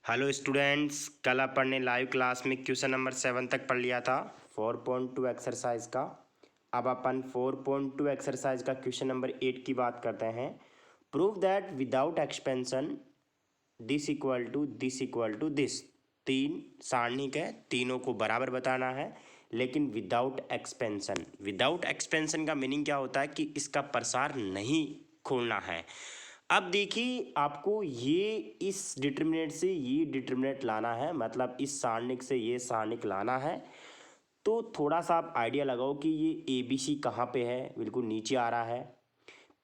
Hello students, कल अपन ने लाइव क्लास में क्वेश्चन नंबर 7 तक पढ़ लिया था 4.2 एक्सरसाइज का। अब अपन 4.2 एक्सरसाइज का क्वेश्चन नंबर 8 की बात करते हैं। Prove that without expansion this equal to this. तीन सारणिक है, तीनों को बराबर बताना है, लेकिन विदाउट एक्सपेंशन का मीनिंग क्या होता है कि इसका प्रसार नहीं खोलना है। अब देखिए, आपको ये इस डिटर्मिनेंट से ये डिटर्मिनेंट लाना है, मतलब इस सारणिक से ये सारणिक लाना है। तो थोड़ा सा आप आइडिया लगाओ कि ये ए बी सी कहाँ पे है। बिल्कुल नीचे आ रहा है,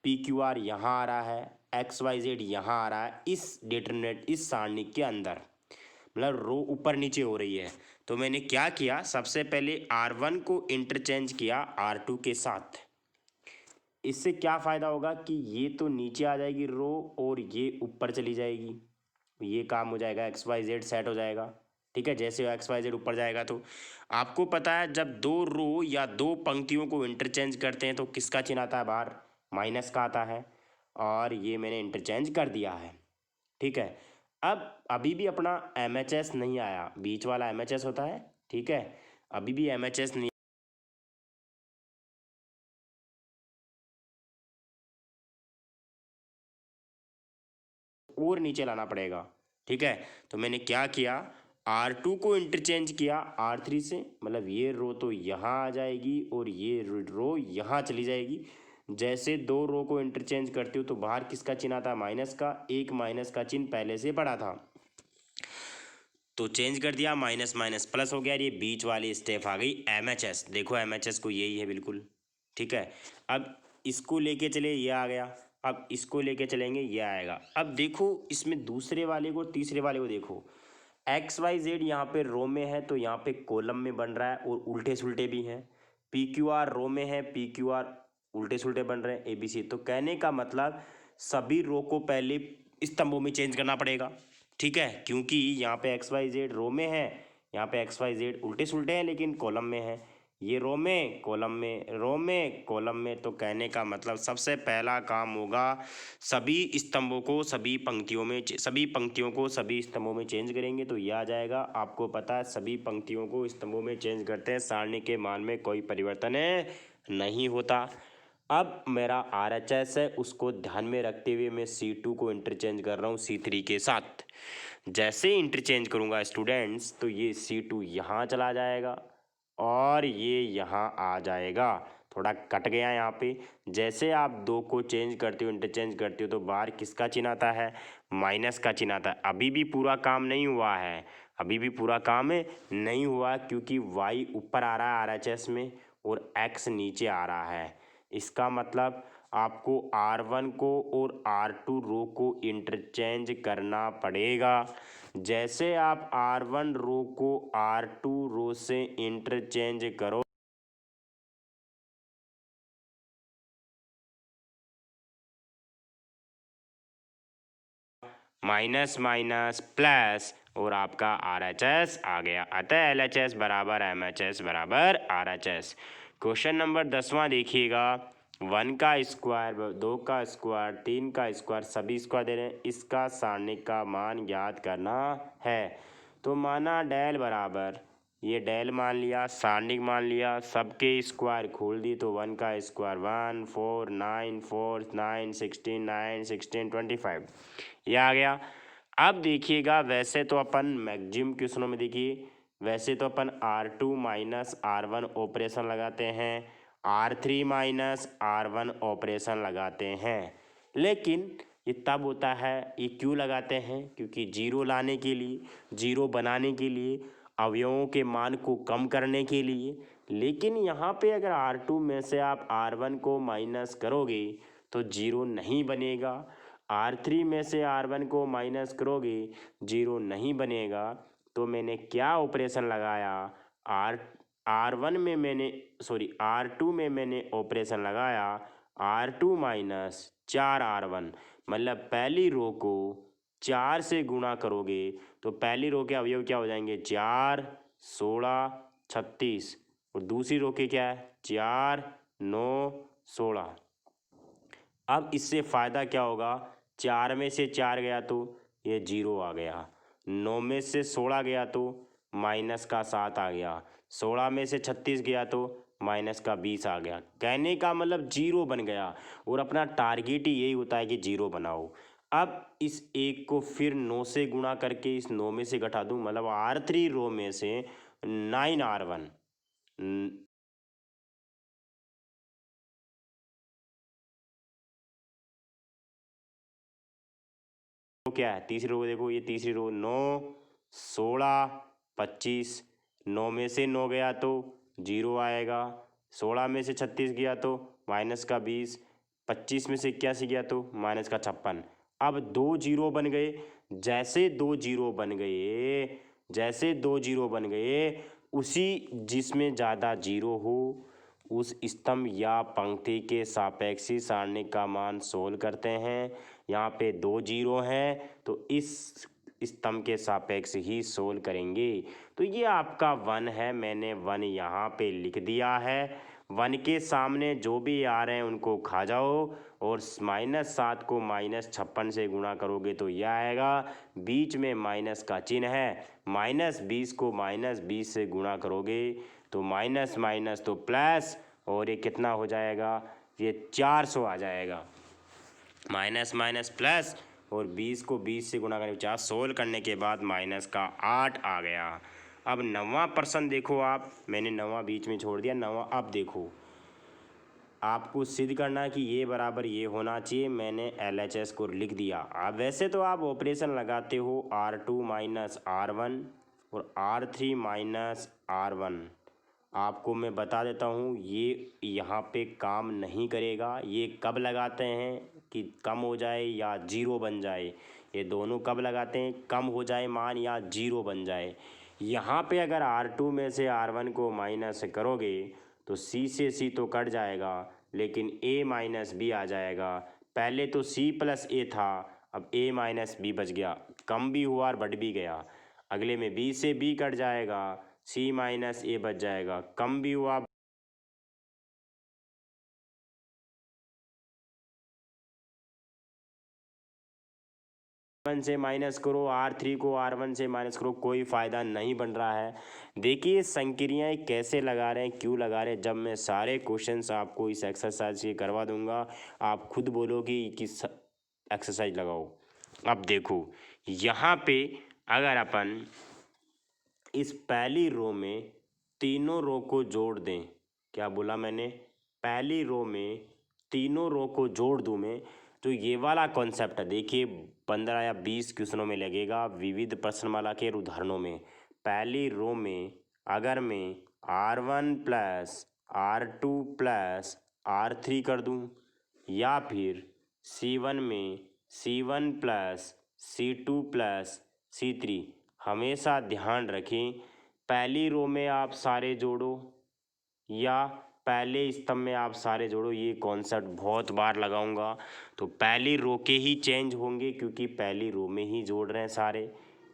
पी क्यू आर यहाँ आ रहा है, एक्स वाई जेड यहाँ आ रहा है, इस डिटर्मिनेंट इस सारणिक के अंदर, मतलब रो ऊपर नीचे हो रही है। तो मैंने क्या किया, सबसे पहले R1 को इंटरचेंज किया R2 के साथ। इससे क्या फ़ायदा होगा कि ये तो नीचे आ जाएगी रो और ये ऊपर चली जाएगी। ये काम हो जाएगा, एक्स वाई जेड सेट हो जाएगा। ठीक है, जैसे एक्स वाई जेड ऊपर जाएगा तो आपको पता है जब दो रो या दो पंक्तियों को इंटरचेंज करते हैं तो किसका चिन्ह आता है बाहर, माइनस का आता है। और ये मैंने इंटरचेंज कर दिया है। ठीक है, अब अभी भी अपना एम एच एस नहीं आया, बीच वाला एम एच एस होता है। ठीक है, अभी भी एम एच एस नहीं और नीचे लाना पड़ेगा। ठीक है, तो मैंने क्या किया, R2 को इंटरचेंज किया R3 से, मतलब ये रो तो यहाँ आ जाएगी और ये रो यहाँ चली जाएगी। जैसे दो रो को इंटरचेंज करती हूँ तो बाहर किसका चिन्ह आता है, माइनस का। एक माइनस का चिन्ह पहले से पड़ा था तो चेंज कर दिया, माइनस माइनस प्लस हो गया। ये बीच वाली स्टेप आ गई एम एच एस। देखो एम एच एस को यही है बिल्कुल। ठीक है, अब इसको लेके चले, ये आ गया। अब इसको लेके चलेंगे, ये आएगा। अब देखो इसमें दूसरे वाले को तीसरे वाले को देखो, एक्स वाई जेड यहाँ पे रो में है तो यहाँ पे कॉलम में बन रहा है और उल्टे सुल्टे भी हैं। पी क्यू आर रो में है, पी क्यू आर उल्टे सुल्टे बन रहे हैं, ए बी सी। तो कहने का मतलब सभी रो को पहले स्तंभों में चेंज करना पड़ेगा। ठीक है, क्योंकि यहाँ पे एक्स वाई जेड रो में है, यहाँ पे एक्स वाई जेड उल्टे सुल्टे हैं लेकिन कॉलम में है। ये रो में कॉलम में, रो में कॉलम में। तो कहने का मतलब सबसे पहला काम होगा सभी स्तंभों को सभी पंक्तियों में, सभी पंक्तियों को सभी स्तंभों में चेंज करेंगे तो ये आ जाएगा। आपको पता है सभी पंक्तियों को स्तंभों में चेंज करते हैं, सारणी के मान में कोई परिवर्तन नहीं होता। अब मेरा आर एच एस है, उसको ध्यान में रखते हुए मैं C2 को इंटरचेंज कर रहा हूँ C3 के साथ। जैसे इंटरचेंज करूँगा स्टूडेंट्स तो ये C2 यहाँ चला जाएगा और ये यहाँ आ जाएगा। थोड़ा कट गया यहाँ पे। जैसे आप दो को चेंज करते हो, इंटरचेंज करते हो तो बाहर किसका चिन्ह आता है, माइनस का चिन्ह आता है। अभी भी पूरा काम नहीं हुआ है, अभी भी पूरा काम नहीं हुआ क्योंकि y ऊपर आ रहा है आर एच एस में और x नीचे आ रहा है। इसका मतलब आपको R1 को और R2 रो को इंटरचेंज करना पड़ेगा। जैसे आप R1 रो को R2 रो से इंटरचेंज करो, माइनस माइनस प्लस और आपका आर एच एस आ गया। अतः एल एच एस बराबर एम एच एस बराबर R H S. Question number 10वां देखिएगा। 1 का स्क्वायर, 2 का स्क्वायर, 3 का स्क्वायर, सभी स्क्वायर दे रहे हैं। इसका सारणिक का मान ज्ञात करना है। तो माना डेल बराबर, ये डेल मान लिया, सारणिक मान लिया, सबके स्क्वायर खोल दी तो 1 का स्क्वायर 1, 4, 9, 4, 9, 16, 9, 16, 25 ये आ गया। अब देखिएगा, वैसे तो अपन मैक्सिमम क्वेश्चनों में देखिए, वैसे तो अपन R2 माइनस R1 ऑपरेशन लगाते हैं, R3 माइनस R1 ऑपरेशन लगाते हैं। लेकिन ये तब होता है, ये क्यों लगाते हैं, क्योंकि जीरो लाने के लिए, जीरो बनाने के लिए, अवयवों के मान को कम करने के लिए। लेकिन यहाँ पे अगर R2 में से आप R1 को माइनस करोगे तो जीरो नहीं बनेगा। R3 में से R1 को माइनस करोगे जीरो नहीं बनेगा। तो मैंने क्या ऑपरेशन लगाया, R1 में मैंने, सॉरी R2 में मैंने ऑपरेशन लगाया R2 माइनस 4R1, मतलब पहली रो को 4 से गुणा करोगे तो पहली रो के अवयव क्या हो जाएंगे, 4, 16, 36, और दूसरी रो के क्या है, 4, 9, 16। अब इससे फ़ायदा क्या होगा, 4 में से 4 गया तो ये जीरो आ गया। 9 में से 16 गया तो माइनस का 7 आ गया, 16 में से 36 गया तो माइनस का 20 आ गया। कहने का मतलब जीरो बन गया, और अपना टारगेट ही यही होता है कि जीरो बनाओ। अब इस एक को फिर 9 से गुणा करके इस 9 में से घटा दूं, मतलब R3 रो में से 9R1 तो क्या है तीसरी रो, देखो ये तीसरी रो 9 16 25, 9 में से 9 गया तो जीरो आएगा, 16 में से 36 गया तो माइनस का 20, 25 में से 81 गया तो माइनस का 56। अब दो जीरो बन गए, जैसे दो जीरो बन गए, जैसे दो जीरो बन गए, उसी जिसमें ज़्यादा जीरो हो उस स्तंभ या पंक्ति के सापेक्षी सारणी का मान सोल्व करते हैं। यहाँ पे दो जीरो हैं तो इस स्तंभ के सापेक्ष ही सोल्व करेंगे। तो ये आपका 1 है, मैंने 1 यहाँ पे लिख दिया है। 1 के सामने जो भी आ रहे हैं उनको खा जाओ, और -7 को -56 से गुणा करोगे तो यह आएगा। बीच में माइनस का चिन्ह है, -20 को -20 से गुणा करोगे तो माइनस माइनस तो प्लस, और ये कितना हो जाएगा, ये 400 आ जाएगा। माइनस माइनस प्लस, और 20 को 20 से गुणा करके 50, सोल्व करने के बाद माइनस का 8 आ गया। अब 9वां प्रश्न देखो आप, मैंने 9वां बीच में छोड़ दिया, 9वां अब देखो। आपको सिद्ध करना है कि ये बराबर ये होना चाहिए, मैंने LHS को लिख दिया। अब वैसे तो आप ऑपरेशन लगाते हो R2 माइनस R1 और R3 माइनस R1। आपको मैं बता देता हूँ ये यहाँ पे काम नहीं करेगा। ये कब लगाते हैं कि कम हो जाए या जीरो बन जाए, ये दोनों कब लगाते हैं, कम हो जाए मान या जीरो बन जाए। यहाँ पे अगर R2 में से R1 को माइनस करोगे तो C से C तो कट जाएगा, लेकिन A माइनस B आ जाएगा। पहले तो C प्लस A था, अब A माइनस B बच गया, कम भी हुआ और बढ़ भी गया। अगले में B से B कट जाएगा, C माइनस A बच जाएगा, कम भी हुआ। R1 से माइनस करो, R3 को R1 से माइनस करो, कोई फ़ायदा नहीं बन रहा है। देखिए संक्रियाएं कैसे लगा रहे हैं, क्यों लगा रहे हैं, जब मैं सारे क्वेश्चंस आपको इस एक्सरसाइज के करवा दूंगा आप खुद बोलोगे कि एक्सरसाइज लगाओ। अब देखो यहाँ पे अगर अपन इस पहली रो में तीनों रो को जोड़ दें, क्या बोला मैंने, पहली रो में तीनों रो को जोड़ दूं मैं, तो ये वाला कॉन्सेप्ट है। देखिए 15 या 20 क्वेश्चनों में लगेगा, विविध प्रश्नमाला के उदाहरणों में। पहली रो में अगर मैं R1 plus R2 plus R3 कर दूं, या फिर C1 में C1 plus C2 plus C3, हमेशा ध्यान रखें पहली रो में आप सारे जोड़ो या पहले स्तंभ में आप सारे जोड़ो। ये कॉन्सेप्ट बहुत बार लगाऊंगा, तो पहली रो के ही चेंज होंगे क्योंकि पहली रो में ही जोड़ रहे हैं सारे।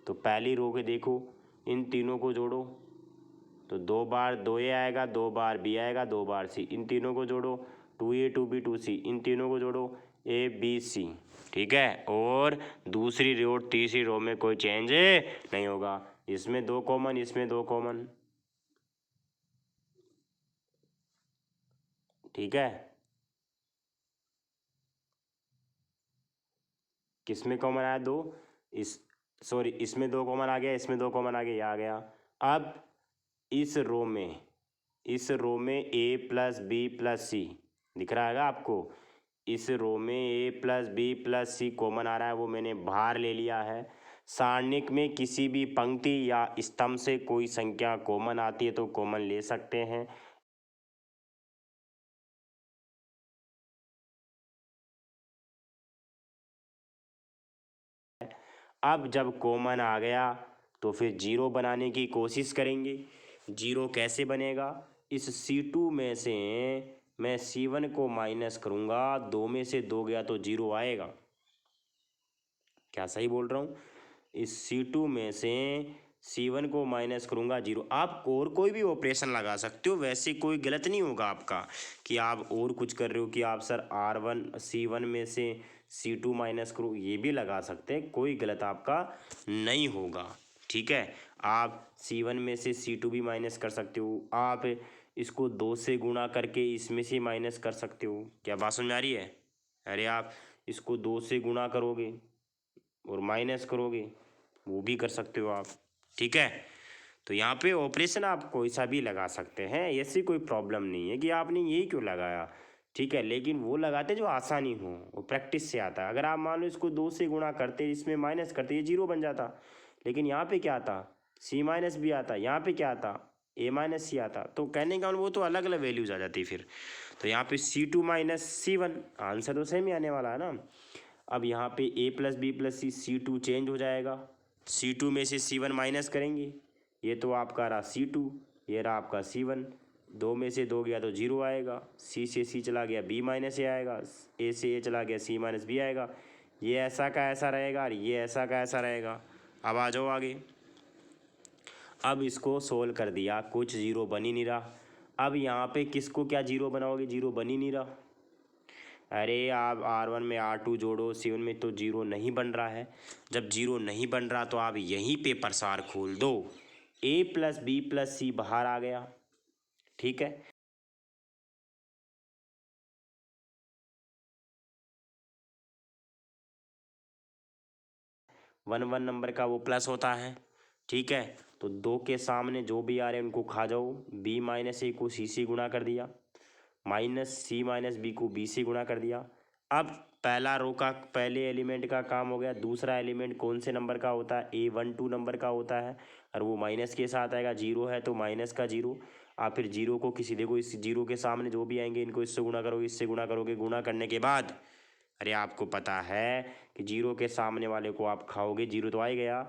तो पहली रो के देखो, इन तीनों को जोड़ो तो 2 बार 2A आएगा, 2 बार B आएगा, 2 बार C, इन तीनों को जोड़ो 2A 2B 2C, इन तीनों को जोड़ो ABC, ठीक है। और दूसरी रो तीसरी रो में कोई चेंज नहीं होगा, इसमें 2 कॉमन, इसमें 2 कॉमन, ठीक है। किसमें कॉमन आया, 2, इस सॉरी इसमें 2 कॉमन आ गया, इसमें 2 कॉमन आ गया, ये आ गया। अब इस रो में A plus B plus C दिख रहा है आपको, इस रो में A plus B plus C common आ रहा है, वो मैंने बाहर ले लिया है। सारणिक में किसी भी पंक्ति या स्तंभ से कोई संख्या कॉमन आती है तो कॉमन ले सकते हैं। अब जब कॉमन आ गया तो फिर जीरो बनाने की कोशिश करेंगे। जीरो कैसे बनेगा, इस C2 में से मैं C1 को माइनस करूँगा, 2 में से 2 गया तो जीरो आएगा, क्या सही बोल रहा हूँ। इस C2 में से C1 को माइनस करूँगा, जीरो। आप और कोई भी ऑपरेशन लगा सकते हो, वैसे कोई गलत नहीं होगा आपका कि आप और कुछ कर रहे हो कि आप सर C1 में से C2 माइनस करो, ये भी लगा सकते हैं, कोई गलत आपका नहीं होगा। ठीक है, आप C1 में से C2 भी माइनस कर सकते हो, आप इसको 2 से गुणा करके इसमें से माइनस कर सकते हो। क्या बात समझ में आ रही है? अरे आप इसको 2 से गुणा करोगे और माइनस करोगे, वो भी कर सकते हो आप। ठीक है, तो यहाँ पे ऑपरेशन आप कोई सा भी लगा सकते हैं, ऐसी कोई प्रॉब्लम नहीं है कि आपने यही क्यों लगाया। ठीक है, लेकिन वो लगाते जो आसानी हो, वो प्रैक्टिस से आता है। अगर आप मान लो इसको 2 से गुणा करते, इसमें माइनस करते, ये 0 बन जाता, लेकिन यहाँ पे क्या आता, C माइनस भी आता, यहाँ पे क्या आता, A माइनस C आता। तो कहने का वो तो अलग अलग वैल्यूज आ जाती फिर। तो यहाँ पे C2 माइनस C1, आंसर तो सेम ही आने वाला है ना। अब यहाँ पे A plus B plus C, C2 change हो जाएगा, C2 में से C1 माइनस करेंगे, ये तो आपका रहा C2, ये रहा आपका C1, 2 में से 2 गया तो 0 आएगा, C से C चला गया B माइनस A आएगा, A से A चला गया C माइनस B आएगा। ये ऐसा का ऐसा रहेगा और ये ऐसा का ऐसा रहेगा। अब आ जाओ आगे। अब इसको सोल्व कर दिया, कुछ 0 बन ही नहीं रहा। अब यहाँ पे किसको क्या 0 बनाओगे, 0 बन ही नहीं रहा। अरे आप R1 में R2 जोड़ो, C1 में तो 0 नहीं बन रहा है। जब 0 नहीं बन रहा तो आप यहीं पे प्रसार खोल दो, A प्लस बी प्लस सी बाहर आ गया। ठीक है, 1 1 नंबर का वो प्लस होता है। ठीक है, तो 2 के सामने जो भी आ रहे हैं उनको खा जाओ। B माइनस A को C से गुणा कर दिया, माइनस C माइनस B को B से गुणा कर दिया। अब पहला रो का पहले एलिमेंट का काम हो गया। दूसरा एलिमेंट कौन से नंबर का होता है, A12 नंबर का होता है, और वो माइनस के साथ आएगा। 0 है तो माइनस का 0। आप फिर 0 को किसी देखो, इस 0 के सामने जो भी आएंगे इनको इससे गुणा करोगे, इससे गुणा करोगे, गुणा करने के बाद अरे आपको पता है कि 0 के सामने वाले को आप खाओगे, 0 तो आ ही गया,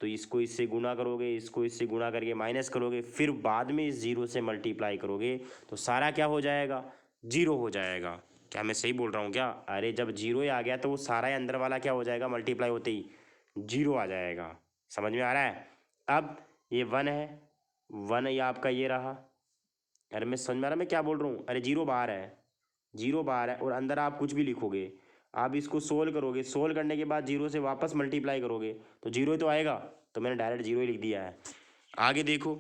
तो इसको इससे गुणा करोगे, इसको इससे गुणा करके माइनस करोगे, फिर बाद में इस 0 से मल्टीप्लाई करोगे तो सारा क्या हो जाएगा, 0 हो जाएगा। क्या मैं सही बोल रहा हूँ क्या? अरे जब 0 आ गया तो वो सारा ही अंदर वाला क्या हो जाएगा, मल्टीप्लाई होते ही 0 आ जाएगा। समझ में आ रहा है? अब ये 1 है, 1 ये आपका ये रहा। अरे मैं समझ में आ रहा मैं क्या बोल रहा हूँ? अरे 0 बाहर है, 0 बाहर है, और अंदर आप कुछ भी लिखोगे, आप इसको सोल्व करोगे, सोल्व करने के बाद 0 से वापस मल्टीप्लाई करोगे तो 0 ही तो आएगा। तो मैंने डायरेक्ट 0 ही लिख दिया है। आगे देखो,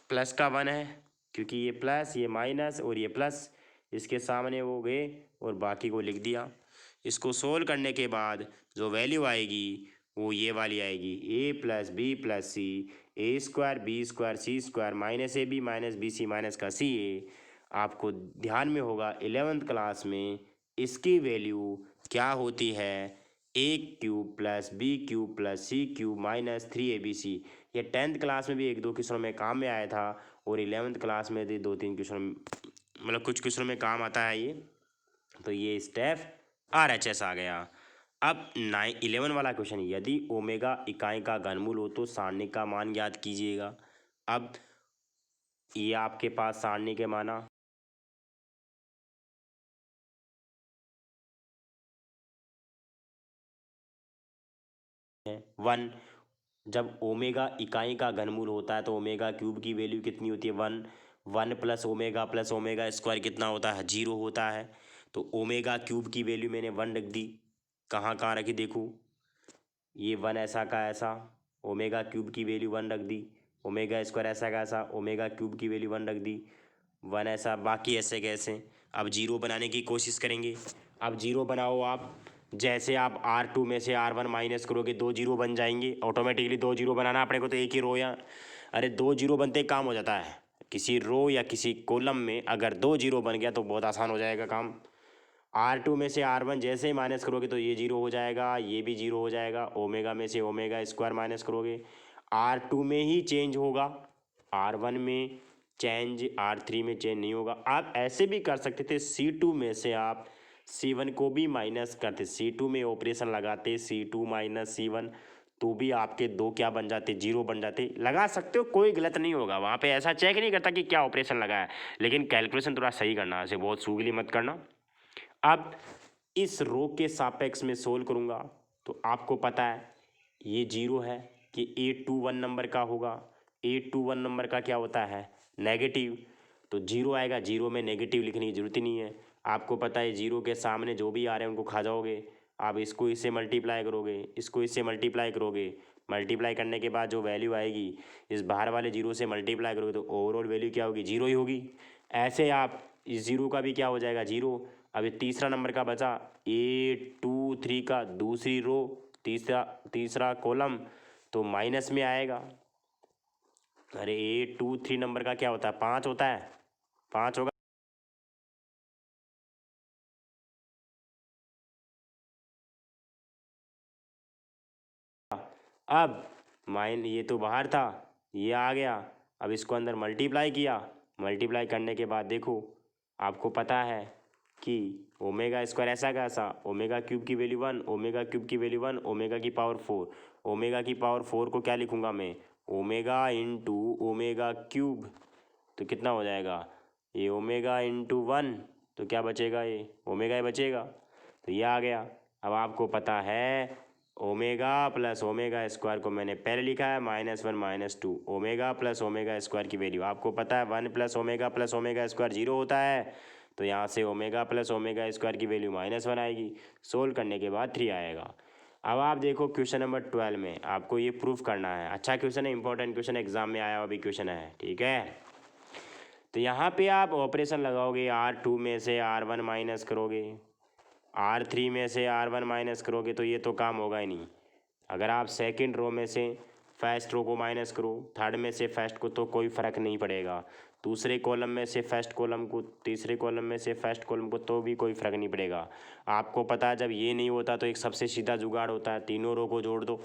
प्लस का 1 है, क्योंकि ये प्लस, ये माइनस और ये प्लस, इसके सामने वो गए और बाकी को लिख दिया। इसको सोल्व करने के बाद जो वैल्यू आएगी वो ये वाली आएगी, A plus B plus C, A square B square C square minus AB minus BC minus का CA। आपको ध्यान में होगा 11th क्लास में इसकी वैल्यू क्या होती है, A cube plus B cube plus C cube minus 3ABC। ये 10th क्लास में भी 1 2 क्वेश्चनों में काम में आया था, और 11th क्लास में भी 2 3 क्वेश्चन, मतलब कुछ क्वेश्चनों में काम आता है ये। तो ये स्टेप RHS आ गया। अब 11 वाला क्वेश्चन, यदि ओमेगा इकाई का घनमूल हो तो सारणी का मान ज्ञात कीजिएगा। अब ये आपके पास सारणी के माना 1। जब ओमेगा इकाई का घनमूल होता है तो ओमेगा क्यूब की वैल्यू कितनी होती है, 1। 1 प्लस ओमेगा स्क्वायर कितना होता है, 0 होता है। तो ओमेगा क्यूब की वैल्यू मैंने 1 रख दी। कहाँ कहाँ रखी देखो, ये 1 ऐसा का ऐसा, ओमेगा क्यूब की वैल्यू 1 रख दी। ओमेगा स्क्वायर ऐसा का ऐसा, ओमेगा क्यूब की वैल्यू 1 रख दी। 1 ऐसा, बाकी ऐसे कैसे। अब 0 बनाने की कोशिश करेंगे। अब 0 बनाओ आप, जैसे आप R2 में से R1 माइनस करोगे 2 0 बन जाएंगे ऑटोमेटिकली। 2 0 बनाना अपने को तो एक ही रो, या अरे 2 0 बनते काम हो जाता है। किसी रो या किसी कॉलम में अगर 2 0 बन गया तो बहुत आसान हो जाएगा काम। R2 में से R1 जैसे ही माइनस करोगे तो ये 0 हो जाएगा, ये भी 0 हो जाएगा। ओमेगा में से ओमेगा स्क्वायर माइनस करोगे, R2 में ही चेंज होगा, R1 में चेंज, R3 में चेंज नहीं होगा। आप ऐसे भी कर सकते थे, C2 में से आप C1 को भी माइनस करते, C2 में ऑपरेशन लगाते, C2 माइनस C1, तो भी आपके 2 क्या बन जाते, 0 बन जाते। लगा सकते हो, कोई गलत नहीं होगा। वहाँ पे ऐसा चेक नहीं करता कि क्या ऑपरेशन लगा है, लेकिन कैलकुलेशन थोड़ा सही करना, ऐसे बहुत सूगली मत करना। अब इस रो के सापेक्ष में सोल्व करूँगा तो आपको पता है ये 0 है कि A21 नंबर का होगा। A21 नंबर का क्या होता है, नेगेटिव, तो 0 आएगा। 0 में नेगेटिव लिखने की जरूरत ही नहीं है, आपको पता है 0 के सामने जो भी आ रहे हैं उनको खा जाओगे। आप इसको इससे मल्टीप्लाई करोगे, इसको इससे मल्टीप्लाई करोगे, मल्टीप्लाई करने के बाद जो वैल्यू आएगी इस बाहर वाले जीरो से मल्टीप्लाई करोगे तो ओवरऑल वैल्यू क्या होगी, जीरो ही होगी। ऐसे आप इस जीरो का भी क्या हो जाएगा, जीरो। अब ये तीसरा नंबर का बचा 823 का दूसरी रो, तीसरा तीसरा कॉलम तो माइनस में आएगा। अरे 823 नंबर का क्या होता है, 5 होता है, 5 होगा। अब ये तो बाहर था, ये आ गया। अब इसको अंदर मल्टीप्लाई किया, मल्टीप्लाई करने के बाद देखो आपको पता है कि ओमेगा स्क्वायर ऐसा कैसा, ओमेगा क्यूब की वैल्यू 1, ओमेगा क्यूब की वैल्यू 1, ओमेगा की पावर 4। ओमेगा की पावर 4 को क्या लिखूंगा मैं, ओमेगा इंटू ओमेगा क्यूब, तो कितना हो जाएगा, ये ओमेगा इंटू 1, तो क्या बचेगा, ये ओमेगा ही बचेगा। तो ये आ गया। अब आपको पता है ओमेगा प्लस ओमेगा स्क्वायर को मैंने पहले लिखा है -1 -2, ओमेगा प्लस ओमेगा स्क्वायर की वैल्यू आपको पता है 1 प्लस ओमेगा स्क्वायर 0 होता है, तो यहाँ से ओमेगा प्लस ओमेगा स्क्वायर की वैल्यू -1 आएगी। सोल्व करने के बाद 3 आएगा। अब आप देखो क्वेश्चन नंबर 12 में आपको ये प्रूफ करना है। अच्छा क्वेश्चन है, इंपॉर्टेंट क्वेश्चन, एग्जाम में आया हुआ भी क्वेश्चन है, ठीक है। तो यहाँ पे आप ऑपरेशन लगाओगे, R2 में से R1 माइनस करोगे, R3 में से R1 माइनस करोगे तो ये तो काम होगा ही नहीं। अगर आप सेकंड रो में से फर्स्ट रो को माइनस करो, थर्ड में से फर्स्ट को, तो कोई फ़र्क नहीं पड़ेगा। दूसरे कॉलम में से फर्स्ट कॉलम को, तीसरे कॉलम में से फर्स्ट कॉलम को, तो भी कोई फ़र्क नहीं पड़ेगा। आपको पता है जब ये नहीं होता तो एक सबसे सीधा जुगाड़ होता है, तीनों रो को जोड़ दो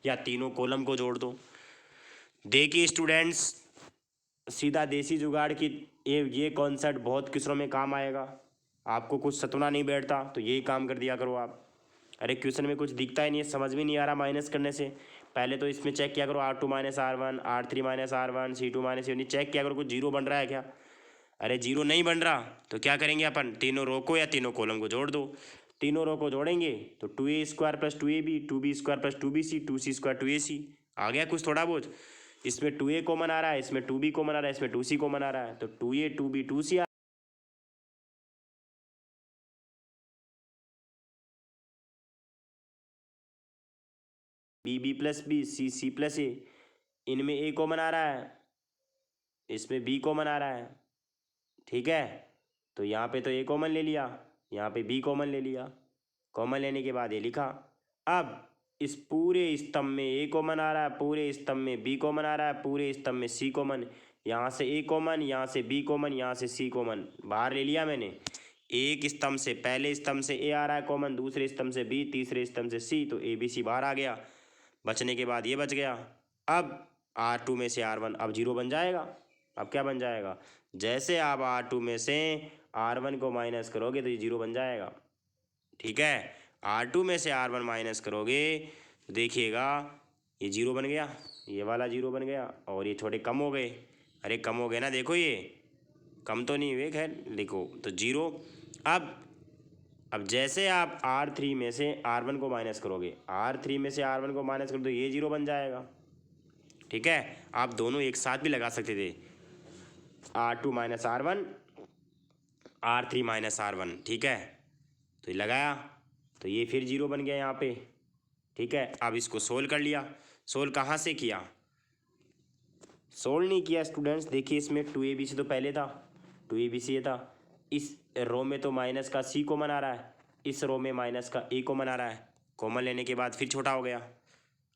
या तीनों कॉलम को जोड़ दो। देखिए स्टूडेंट्स, सीधा देसी जुगाड़ की ये कॉन्सेप्ट बहुत किसरों में काम आएगा। आपको कुछ सतुना नहीं बैठता तो यही काम कर दिया करो आप। अरे क्वेश्चन में कुछ दिखता ही नहीं है, समझ में नहीं आ रहा माइनस करने से, पहले तो इसमें चेक किया करो R2 minus R1, R3 minus R1, C2 minus C1, check किया करो कुछ जीरो बन रहा है क्या। अरे जीरो नहीं बन रहा तो क्या करेंगे अपन, तीनों रो को या तीनों कॉलम को जोड़ दो। तीनों रो को जोड़ेंगे तो 2a² plus 2ab, 2b² plus 2bc, 2c² 2ac, आ गया कुछ थोड़ा बहुत। इसमें 2a कॉमन आ रहा है, इसमें 2b कॉमन आ रहा है, इसमें 2c कॉमन आ रहा है, तो 2a 2b 2c B plus B, C plus A, इनमें ए कॉमन आ रहा है, इसमें बी कॉमन आ रहा है, ठीक है। तो यहाँ पे तो ए कॉमन ले लिया, यहाँ पे बी कॉमन ले लिया, कॉमन लेने के बाद ये लिखा। अब इस पूरे स्तंभ में ए कॉमन आ रहा है, पूरे स्तंभ में बी कॉमन आ रहा है, पूरे स्तंभ में सी कॉमन, यहाँ से ए कॉमन, यहाँ से बी कॉमन, यहाँ से सी कॉमन, बाहर ले लिया मैंने। एक स्तंभ से, पहले स्तंभ से ए आ रहा है कॉमन, दूसरे स्तंभ से बी, तीसरे स्तंभ से सी, तो ए बी सी बाहर आ गया। बचने के बाद ये बच गया। अब R2 में से R1 अब जीरो बन जाएगा। अब क्या बन जाएगा, जैसे आप R2 में से R1 को माइनस करोगे तो ये जीरो बन जाएगा, ठीक है। R2 में से R1 माइनस करोगे तो देखिएगा ये जीरो बन गया, ये वाला जीरो बन गया, और ये छोटे कम हो गए। अरे कम हो गए ना, देखो ये कम तो नहीं हुए, खैर देखो तो जीरो। अब जैसे आप R3 में से R1 को माइनस करोगे, R3 में से R1 को माइनस करो तो ये जीरो बन जाएगा, ठीक है। आप दोनों एक साथ भी लगा सकते थे, R2 minus R1, R3 minus R1, ठीक है। तो ये लगाया तो ये फिर जीरो बन गया यहाँ पे, ठीक है। अब इसको सोल्व कर लिया। सोल्व कहाँ से किया, सोल्व नहीं किया स्टूडेंट्स, देखिए इसमें 2abc तो पहले था, 2abc ये था, इस रो में तो माइनस का c कॉमन आ रहा है, इस रो में माइनस का a कॉमन आ रहा है, कॉमन लेने के बाद फिर छोटा हो गया।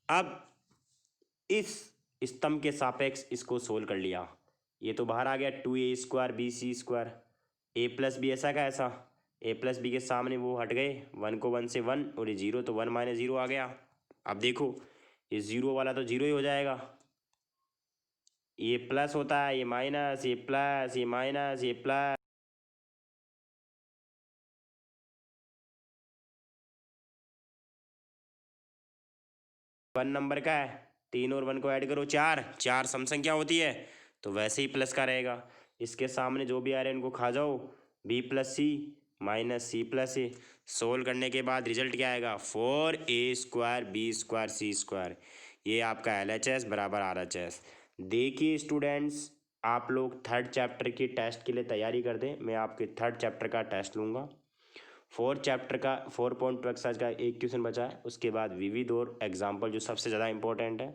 अब इस स्तंभ के सापेक्ष इसको सोल्व कर लिया, ये तो बाहर आ गया 2a² bc², a plus B ऐसा का ऐसा, a प्लस बी के सामने वो हट गए, 1 को 1 से 1, और ये जीरो तो 1 माइनस जीरो आ गया। अब देखो ये जीरो वाला तो जीरो ही हो जाएगा, ये प्लस होता है, ये माइनस, ये प्लस, ये माइनस, ये प्लस, 1 नंबर का है, 3 और 1 को ऐड करो 4, 4 सम संख्या होती है, तो वैसे ही प्लस का रहेगा। इसके सामने जो भी आ रहे हैं इनको खा जाओ, b प्लस सी माइनस सी प्लस ए। सोल्व करने के बाद रिजल्ट क्या आएगा, 4a² b² c², ये आपका LHS बराबर RHS। देखिए स्टूडेंट्स, आप लोग थर्ड चैप्टर के टेस्ट के लिए तैयारी कर दें, मैं आपके थर्ड चैप्टर का टेस्ट लूँगा, 4 चैप्टर का 4.2 एक्सरसाइज का एक क्वेश्चन बचा है, उसके बाद विविध और एग्जाम्पल जो सबसे ज़्यादा इंपॉर्टेंट है।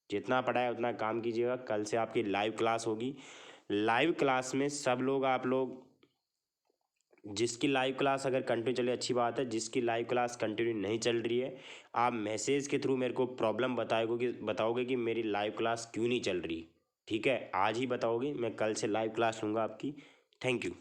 जितना पढ़ा है उतना काम कीजिएगा। कल से आपकी लाइव क्लास होगी। लाइव क्लास में सब लोग, आप लोग जिसकी लाइव क्लास अगर कंटिन्यू चले अच्छी बात है, जिसकी लाइव क्लास कंटिन्यू नहीं चल रही है आप मैसेज के थ्रू मेरे को प्रॉब्लम बताओगे कि मेरी लाइव क्लास क्यों नहीं चल रही। ठीक है, आज ही बताओगे, मैं कल से लाइव क्लास लूँगा आपकी। Thank you.